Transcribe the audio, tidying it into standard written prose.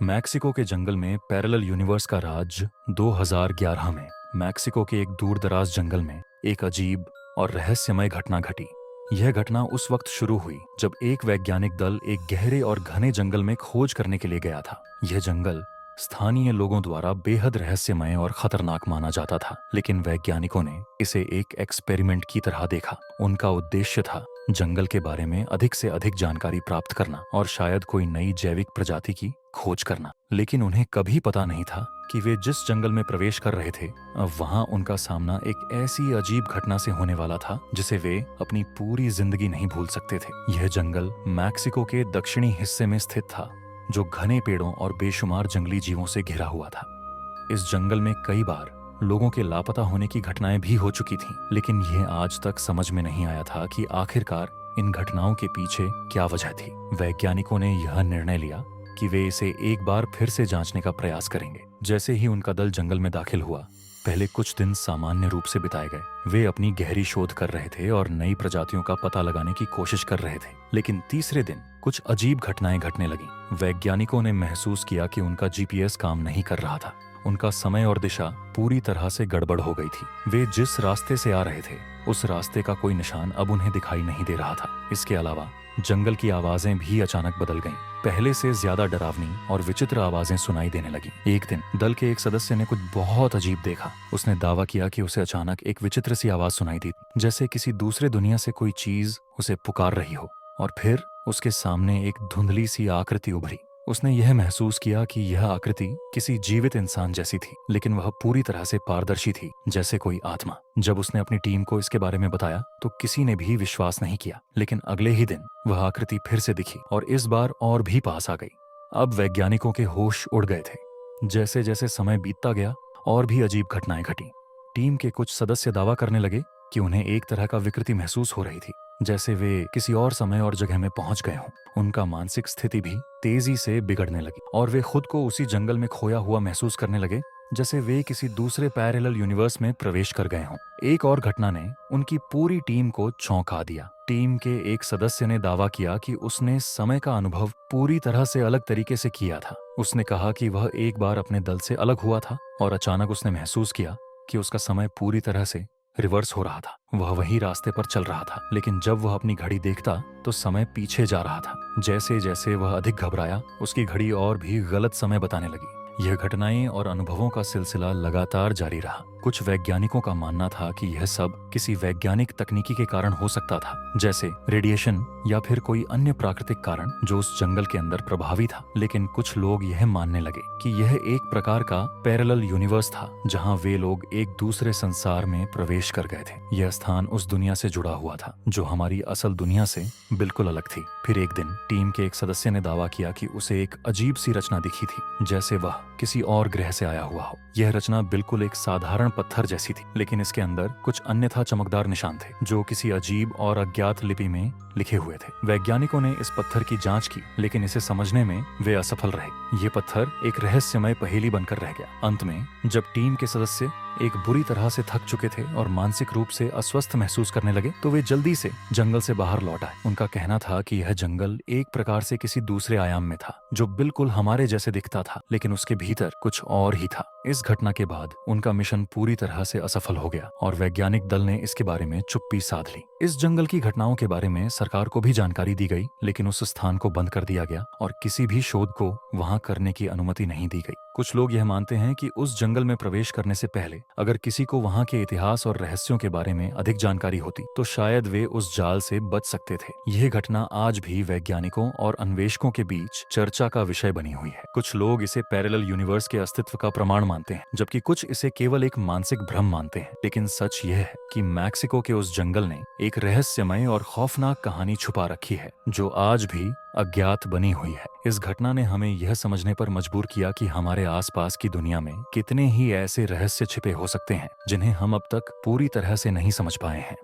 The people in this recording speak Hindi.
मैक्सिको के जंगल में पैरेलल यूनिवर्स का राज 2011 में मैक्सिको के एक दूर दराज जंगल में एक अजीब और रहस्यमय घटना घटी। यह घटना उस वक्त शुरू हुई जब एक वैज्ञानिक दल एक गहरे और घने जंगल में खोज करने के लिए गया था। यह जंगल स्थानीय लोगों द्वारा बेहद रहस्यमय और खतरनाक माना जाता था, लेकिन वैज्ञानिकों ने इसे एक एक्सपेरिमेंट की तरह देखा। उनका उद्देश्य था जंगल के बारे में अधिक से अधिक जानकारी प्राप्त करना और शायद कोई नई जैविक प्रजाति की खोज करना। लेकिन उन्हें कभी पता नहीं था कि वे जिस जंगल में प्रवेश कर रहे थे, अब वहां उनका सामना एक ऐसी अजीब घटना से होने वाला था जिसे वे अपनी पूरी जिंदगी नहीं भूल सकते थे। यह जंगल मैक्सिको के दक्षिणी हिस्से में स्थित था, जो घने पेड़ों और बेशुमार जंगली जीवों से घिरा हुआ था। इस जंगल में कई बार लोगों के लापता होने की घटनाएं भी हो चुकी थीं, लेकिन यह आज तक समझ में नहीं आया था कि आखिरकार इन घटनाओं के पीछे क्या वजह थी। वैज्ञानिकों ने यह निर्णय लिया कि वे इसे एक बार फिर से जांचने का प्रयास करेंगे। जैसे ही उनका दल जंगल में दाखिल हुआ, पहले कुछ दिन सामान्य रूप से बिताए गए। वे अपनी गहरी शोध कर रहे थे और नई प्रजातियों का पता लगाने की कोशिश कर रहे थे। लेकिन तीसरे दिन कुछ अजीब घटनाएं घटने लगी। वैज्ञानिकों ने महसूस किया कि उनका जीपीएस काम नहीं कर रहा था। उनका समय और दिशा पूरी तरह से गड़बड़ हो गई थी। वे जिस रास्ते से आ रहे थे, उस रास्ते का कोई निशान अब उन्हें दिखाई नहीं दे रहा था। इसके अलावा जंगल की आवाजें भी अचानक बदल गईं। पहले से ज्यादा डरावनी और विचित्र आवाजें सुनाई देने लगी। एक दिन दल के एक सदस्य ने कुछ बहुत अजीब देखा। उसने दावा किया कि उसे अचानक एक विचित्र सी आवाज सुनाई दी, जैसे किसी दूसरे दुनिया से कोई चीज उसे पुकार रही हो। और फिर उसके सामने एक धुंधली सी आकृति उभरी। उसने यह महसूस किया कि यह आकृति किसी जीवित इंसान जैसी थी, लेकिन वह पूरी तरह से पारदर्शी थी, जैसे कोई आत्मा। जब उसने अपनी टीम को इसके बारे में बताया तो किसी ने भी विश्वास नहीं किया। लेकिन अगले ही दिन वह आकृति फिर से दिखी और इस बार और भी पास आ गई। अब वैज्ञानिकों के होश उड़ गए थे। जैसे जैसे समय बीतता गया, और भी अजीब घटनाएं घटी। टीम के कुछ सदस्य दावा करने लगे कि उन्हें एक तरह का विकृति महसूस हो रही थी, जैसे वे किसी और समय और जगह में पहुंच गए हों। उनका मानसिक स्थिति भी तेजी से बिगड़ने लगी और वे खुद को उसी जंगल में खोया हुआ महसूस करने लगे, जैसे वे किसी दूसरे पैरेलल यूनिवर्स में प्रवेश कर गए हों। एक और घटना ने उनकी पूरी टीम को चौंका दिया। टीम के एक सदस्य ने दावा किया कि उसने समय का अनुभव पूरी तरह से अलग तरीके से किया था। उसने कहा कि वह एक बार अपने दल से अलग हुआ था और अचानक उसने महसूस किया कि उसका समय पूरी तरह से रिवर्स हो रहा था। वह वही रास्ते पर चल रहा था, लेकिन जब वह अपनी घड़ी देखता तो समय पीछे जा रहा था। जैसे जैसे वह अधिक घबराया, उसकी घड़ी और भी गलत समय बताने लगी। यह घटनाएं और अनुभवों का सिलसिला लगातार जारी रहा। कुछ वैज्ञानिकों का मानना था कि यह सब किसी वैज्ञानिक तकनीकी के कारण हो सकता था, जैसे रेडिएशन या फिर कोई अन्य प्राकृतिक कारण जो उस जंगल के अंदर प्रभावी था। लेकिन कुछ लोग यह मानने लगे कि यह एक प्रकार का पैरेलल यूनिवर्स था, जहां वे लोग एक दूसरे संसार में प्रवेश कर गए थे। यह स्थान उस दुनिया से जुड़ा हुआ था जो हमारी असल दुनिया से बिल्कुल अलग थी। फिर एक दिन टीम के एक सदस्य ने दावा किया कि उसे एक अजीब सी रचना दिखी थी, जैसे वह किसी और ग्रह से आया हुआ हो। यह रचना बिल्कुल एक साधारण पत्थर जैसी थी, लेकिन इसके अंदर कुछ अन्यथा चमकदार निशान थे जो किसी अजीब और अज्ञात लिपि में लिखे हुए थे। वैज्ञानिकों ने इस पत्थर की जांच की, लेकिन इसे समझने में वे असफल रहे। ये पत्थर एक रहस्यमय पहेली बनकर रह गया। अंत में जब टीम के सदस्य एक बुरी तरह से थक चुके थे और मानसिक रूप से अस्वस्थ महसूस करने लगे, तो वे जल्दी से जंगल से बाहर लौट आए। उनका कहना था कि यह जंगल एक प्रकार से किसी दूसरे आयाम में था, जो बिल्कुल हमारे जैसे दिखता था, लेकिन उसके भीतर कुछ और ही था। इस घटना के बाद उनका मिशन पूरी तरह से असफल हो गया और वैज्ञानिक दल ने इसके बारे में चुप्पी साध ली। इस जंगल की घटनाओं के बारे में सरकार को भी जानकारी दी गई, लेकिन उस स्थान को बंद कर दिया गया और किसी भी शोध को वहां करने की अनुमति नहीं दी गई। कुछ लोग यह मानते हैं कि उस जंगल में प्रवेश करने से पहले अगर किसी को वहां के इतिहास और रहस्यों के बारे में अधिक जानकारी होती, तो शायद वे उस जाल से बच सकते थे। यह घटना आज भी वैज्ञानिकों और अन्वेषकों के बीच चर्चा का विषय बनी हुई है। कुछ लोग इसे पैरेलल यूनिवर्स के अस्तित्व का प्रमाण मानते हैं, जबकि कुछ इसे केवल एक मानसिक भ्रम मानते हैं। लेकिन सच यह है कि मैक्सिको के उस जंगल ने एक रहस्यमय और खौफनाक कहानी छुपा रखी है, जो आज भी अज्ञात बनी हुई है। इस घटना ने हमें यह समझने पर मजबूर किया कि हमारे आसपास की दुनिया में कितने ही ऐसे रहस्य छिपे हो सकते हैं जिन्हें हम अब तक पूरी तरह से नहीं समझ पाए हैं।